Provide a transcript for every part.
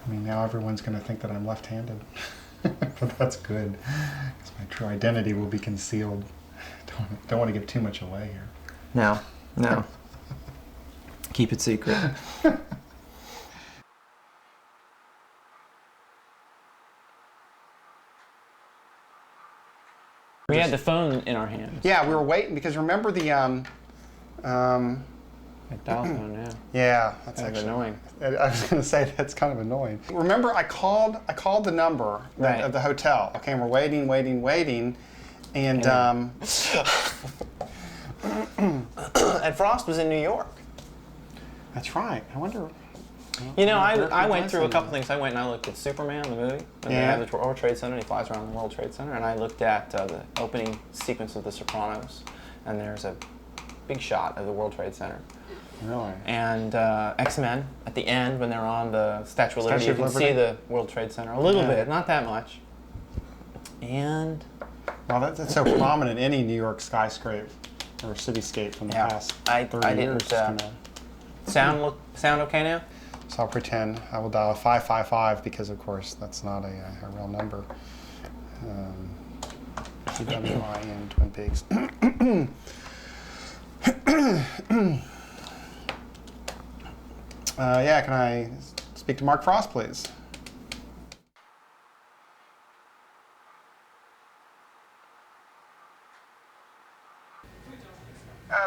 I mean, now everyone's going to think that I'm left-handed. But that's good, because my true identity will be concealed. Don't want to give too much away here. No, no. Keep it secret. We had the phone in our hands. Yeah, we were waiting, because remember the, A dial phone, yeah. yeah, that's Kind of actually annoying. I was going to say that's kind of annoying. Remember, I called the number Right. of the hotel. Okay, and we're waiting, and And Frost was in New York. that's right. I wonder. You know, I Where went was through a he? couple things. I went and I looked at Superman, the movie. And they Yeah. have the World Trade Center, and he flies around the World Trade Center. And I looked at the opening sequence of The Sopranos, and there's a big shot of the World Trade Center. Really? And X-Men, at the end, when they're on the Statue of Liberty, Statue you of can Liberty? see the World Trade Center a little Yeah. bit, not that much. And Well, that's so prominent in any New York skyscraper or cityscape from the Yeah. past I 30 didn't, years. sound okay now? So I'll pretend I will dial 555 because, of course, that's not a real number. TWIN Twin Peaks. Yeah, can I speak to Mark Frost, please?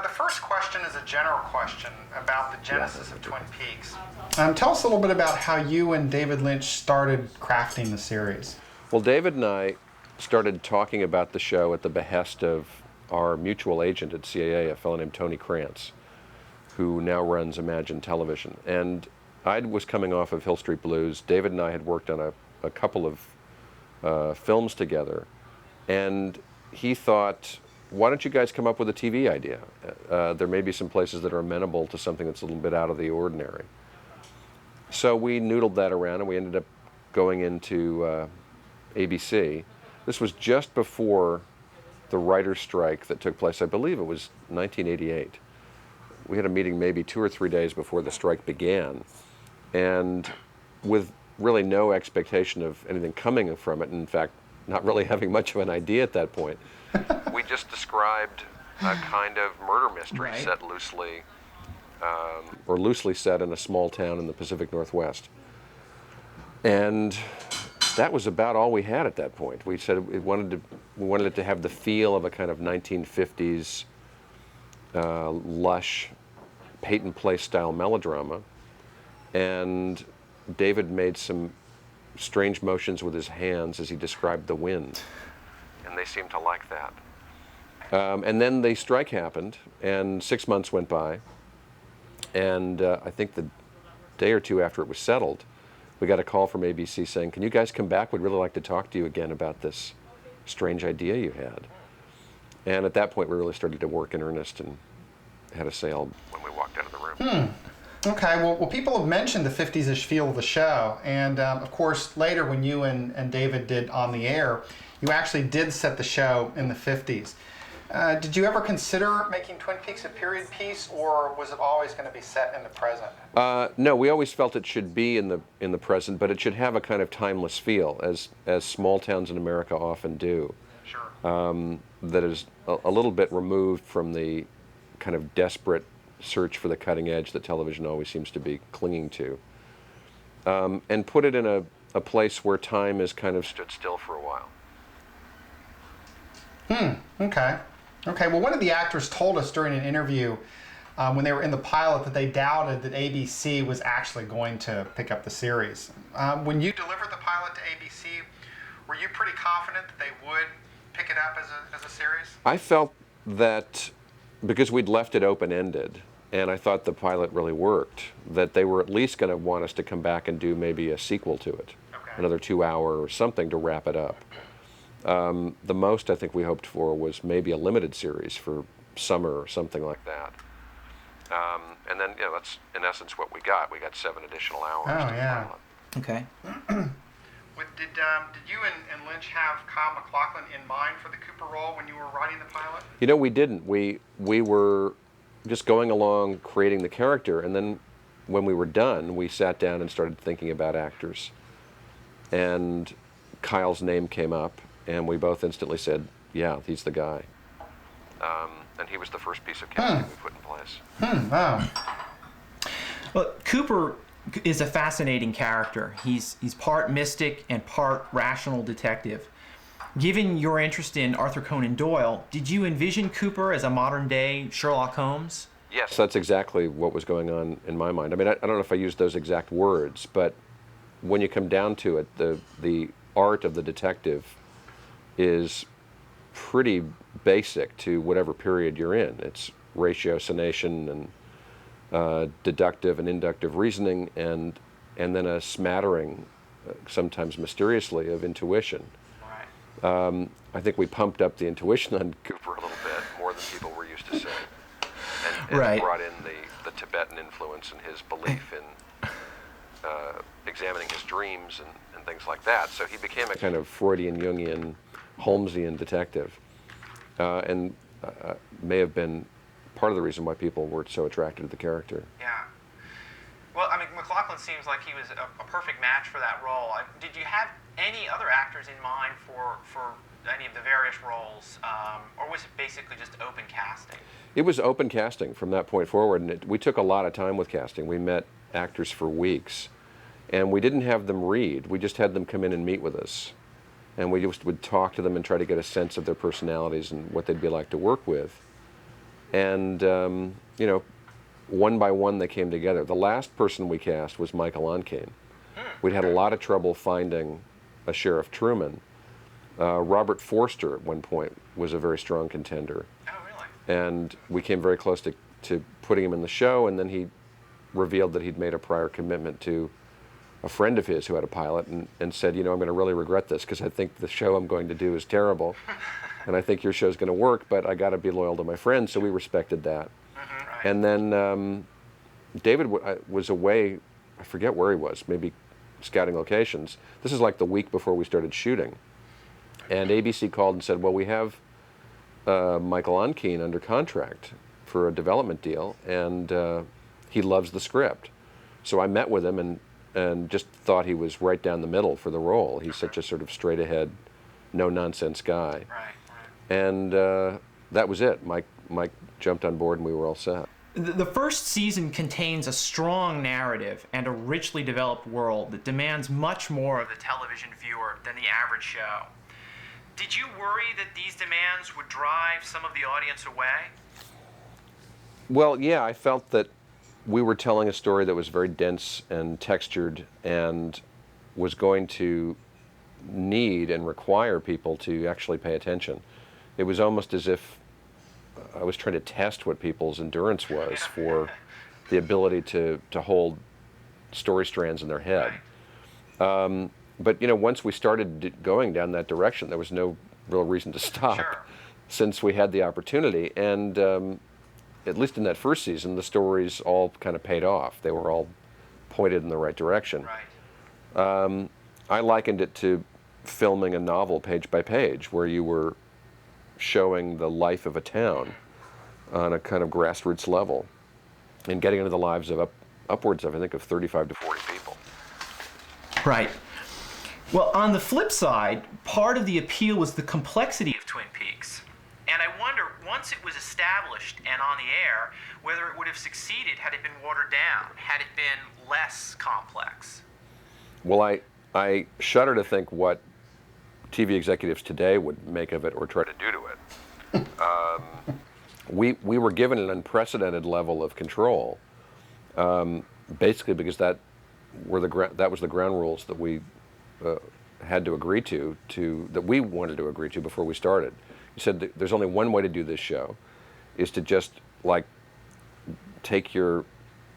The first question is a general question about the genesis of Twin Peaks. Tell us a little bit about how you and David Lynch started crafting the series. Well, David and I started talking about the show at the behest of our mutual agent at CAA, a fellow named Tony Krantz, who now runs Imagine Television. And I was coming off of Hill Street Blues. David and I had worked on a couple of films together. And he thought, why don't you guys come up with a TV idea? There may be some places that are amenable to something that's a little bit out of the ordinary. So we noodled that around, and we ended up going into ABC. This was just before the writer's strike that took place. I believe it was 1988. We had a meeting maybe 2 or 3 days before the strike began, and with really no expectation of anything coming from it, and in fact, not really having much of an idea at that point. We just described a kind of murder mystery Right. set loosely, or loosely set in a small town in the Pacific Northwest. And that was about all we had at that point. We said we wanted it to have the feel of a kind of 1950s lush Peyton Place style melodrama. And David made some strange motions with his hands as he described the wind. And they seemed to like that. And then the strike happened, and 6 months went by. And I think the day or two after it was settled, we got a call from ABC saying, can you guys come back? We'd really like to talk to you again about this strange idea you had. And at that point, we really started to work in earnest and had a sale when we walked out of the room. Okay, well, people have mentioned the 50s-ish feel of the show, and of course, later when you and David did On the Air, you actually did set the show in the 50s. Did you ever consider making Twin Peaks a period piece, or was it always going to be set in the present? No, we always felt it should be in the present, but it should have a kind of timeless feel, as small towns in America often do. Sure. That is a little bit removed from the kind of desperate search for the cutting edge that television always seems to be clinging to. And put it in a place where time has kind of stood still for a while. Okay. Okay, well, one of the actors told us during an interview when they were in the pilot that they doubted that ABC was actually going to pick up the series. When you delivered the pilot to ABC, were you pretty confident that they would pick it up as a series? I felt that because we'd left it open-ended, and I thought the pilot really worked, that they were at least going to want us to come back and do maybe a sequel to it, another 2-hour or something to wrap it up. The most I think we hoped for was maybe a limited series for summer or something like that. And then, that's in essence what we got. We got 7 additional hours. Oh, to yeah. pilot. Okay. Did you and Lynch have Kyle MacLachlan in mind for the Cooper role when you were writing the pilot? We didn't. We were just going along creating the character, and then when we were done, we sat down and started thinking about actors. And Kyle's name came up, and we both instantly said, yeah, he's the guy. And he was the first piece of casting we put in place. Wow. Well, Cooper is a fascinating character. He's part mystic and part rational detective. Given your interest in Arthur Conan Doyle, did you envision Cooper as a modern-day Sherlock Holmes? Yes, that's exactly what was going on in my mind. I mean, I don't know if I used those exact words, but when you come down to it, the art of the detective is pretty basic to whatever period you're in. It's ratiocination and deductive and inductive reasoning, and then a smattering, sometimes mysteriously, of intuition. Right. I think we pumped up the intuition on Cooper a little bit, more than people were used to saying. And Right. brought in the Tibetan influence and his belief in examining his dreams and things like that. So he became a kind of Freudian, Jungian, Holmesian detective. And may have been part of the reason why people were so attracted to the character. Yeah. Well, I mean, MacLachlan seems like he was a perfect match for that role. Did you have any other actors in mind for any of the various roles, or was it basically just open casting? It was open casting from that point forward, and we took a lot of time with casting. We met actors for weeks, and we didn't have them read. We just had them come in and meet with us, and we just would talk to them and try to get a sense of their personalities and what they'd be like to work with. And you know, one by one they came together. The last person we cast was Ontkean. We'd had a lot of trouble finding a Sheriff Truman. Robert Forster at one point was a very strong contender. Oh, really? And we came very close to putting him in the show, and then he revealed that he'd made a prior commitment to a friend of his who had a pilot, and said, you know, I'm going to really regret this because I think the show I'm going to do is terrible, and I think your show's going to work, but I got to be loyal to my friend, so we respected that. Right. And then David was away, I forget where he was, maybe scouting locations. This is like the week before we started shooting. And ABC called and said, well, we have Michael Ontkean under contract for a development deal, and he loves the script. So I met with him and just thought he was right down the middle for the role. He's such a sort of straight-ahead, no-nonsense guy. Right. And that was it. Mike jumped on board, and we were all set. The first season contains a strong narrative and a richly developed world that demands much more of the television viewer than the average show. Did you worry that these demands would drive some of the audience away? Well, yeah, I felt that we were telling a story that was very dense and textured and was going to need and require people to actually pay attention. It was almost as if I was trying to test what people's endurance was for the ability to hold story strands in their head. But you know, once we started going down that direction, there was no real reason to stop. Sure. Since we had the opportunity. And at least in that first season, the stories all kind of paid off. They were all pointed in the right direction. Right. I likened it to filming a novel page by page, where you were showing the life of a town on a kind of grassroots level and getting into the lives of upwards of, I think, of 35 to 40 people. Right. Well, on the flip side, part of the appeal was the complexity of Twin Peaks. And I wonder, once it was established and on the air, whether it would have succeeded had it been watered down, had it been less complex. Well, I shudder to think what TV executives today would make of it or try to do to it. We were given an unprecedented level of control, basically because that was the ground rules that we had to agree to that we wanted to agree to before we started. You said there's only one way to do this show, is to just like take your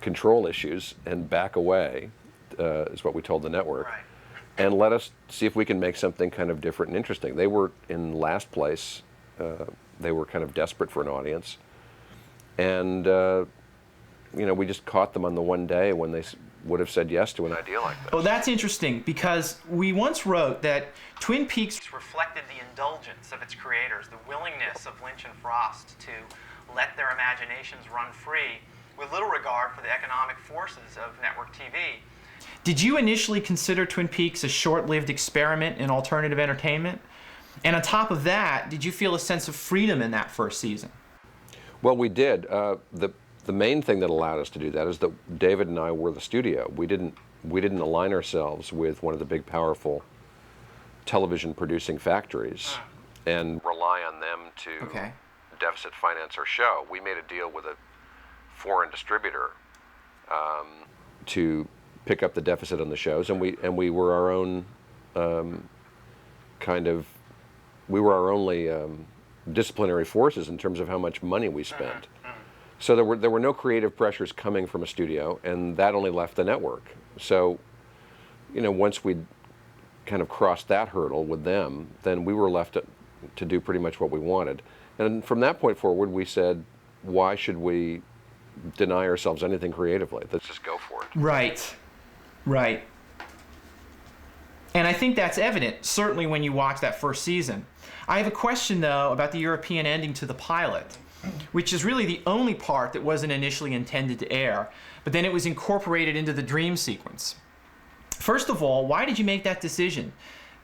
control issues and back away, is what we told the network. Right. And let us see if we can make something kind of different and interesting. They were in last place. They were kind of desperate for an audience. And, you know, we just caught them on the one day when they would have said yes to an idea like this. Oh, that's interesting, because we once wrote that Twin Peaks Reflected the indulgence of its creators, the willingness of Lynch and Frost to let their imaginations run free with little regard for the economic forces of network TV. Did you initially consider Twin Peaks a short-lived experiment in alternative entertainment? And on top of that, did you feel a sense of freedom in that first season? Well, we did. The main thing that allowed us to do that is that David and I were the studio. We didn't align ourselves with one of the big, powerful television producing factories and rely on them to deficit finance our show. We made a deal with a foreign distributor to pick up the deficit on the shows, and we were our own we were our only disciplinary forces in terms of how much money we spent. So there were no creative pressures coming from a studio, and that only left the network. So, once we'd kind of crossed that hurdle with them, then we were left to do pretty much what we wanted. And from that point forward, we said, why should we deny ourselves anything creatively? Let's just go for it. Right. And I think that's evident, certainly when you watch that first season. I have a question, though, about the European ending to the pilot, which is really the only part that wasn't initially intended to air, but then it was incorporated into the dream sequence. First of all, why did you make that decision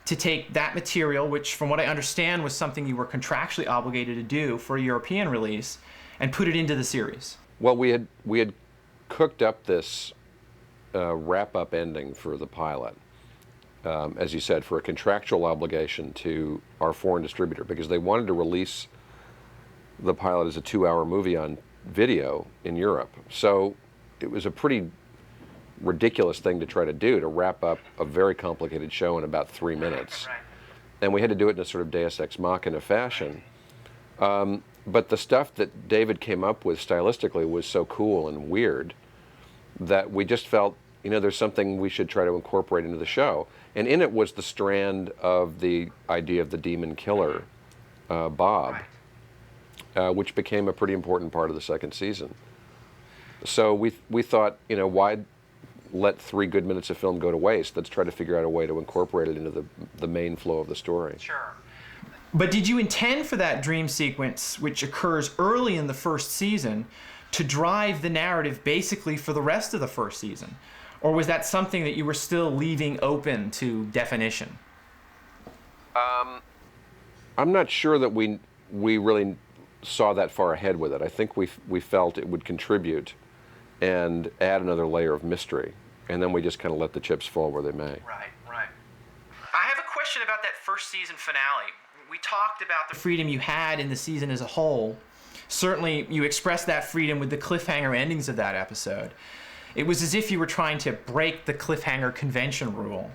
to take that material, which from what I understand was something you were contractually obligated to do for a European release, and put it into the series? Well, we had cooked up this wrap-up ending for the pilot, as you said, for a contractual obligation to our foreign distributor, because they wanted to release the pilot as a 2-hour movie on video in Europe. So it was a pretty ridiculous thing to try to do, to wrap up a very complicated show in about 3 minutes. Right. And we had to do it in a sort of Deus Ex Machina fashion. But the stuff that David came up with stylistically was so cool and weird that we just felt, there's something we should try to incorporate into the show. And in it was the strand of the idea of the demon killer, Bob, which became a pretty important part of the second season. So we thought, why let 3 good minutes of film go to waste? Let's try to figure out a way to incorporate it into the main flow of the story. Sure. But did you intend for that dream sequence, which occurs early in the first season, to drive the narrative basically for the rest of the first season? Or was that something that you were still leaving open to definition? I'm not sure that we really saw that far ahead with it. I think we felt it would contribute and add another layer of mystery. And then we just kind of let the chips fall where they may. Right. I have a question about that first season finale. We talked about the freedom you had in the season as a whole. Certainly, you expressed that freedom with the cliffhanger endings of that episode. It was as if you were trying to break the cliffhanger convention rule.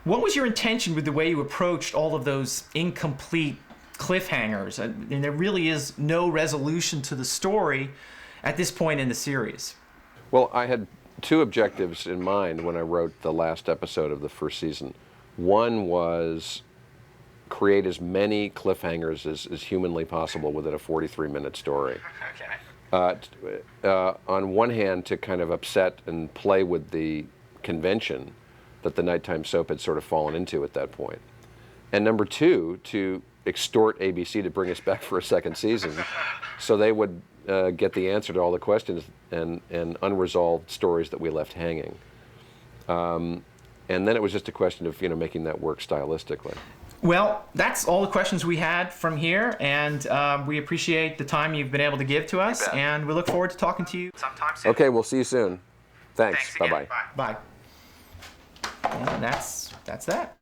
What was your intention with the way you approached all of those incomplete cliffhangers? And there really is no resolution to the story at this point in the series. Well, I had 2 objectives in mind when I wrote the last episode of the first season. One was create as many cliffhangers as humanly possible within a 43-minute story. Okay. On one hand, to kind of upset and play with the convention that the nighttime soap had sort of fallen into at that point. And number 2, to extort ABC to bring us back for a second season so they would get the answer to all the questions and unresolved stories that we left hanging. And then it was just a question of making that work stylistically. Well, that's all the questions we had from here, and we appreciate the time you've been able to give to us, and we look forward to talking to you Sometime soon. Okay, we'll see you soon. Thanks. Thanks again. Bye-bye. Bye. Bye. And that's that.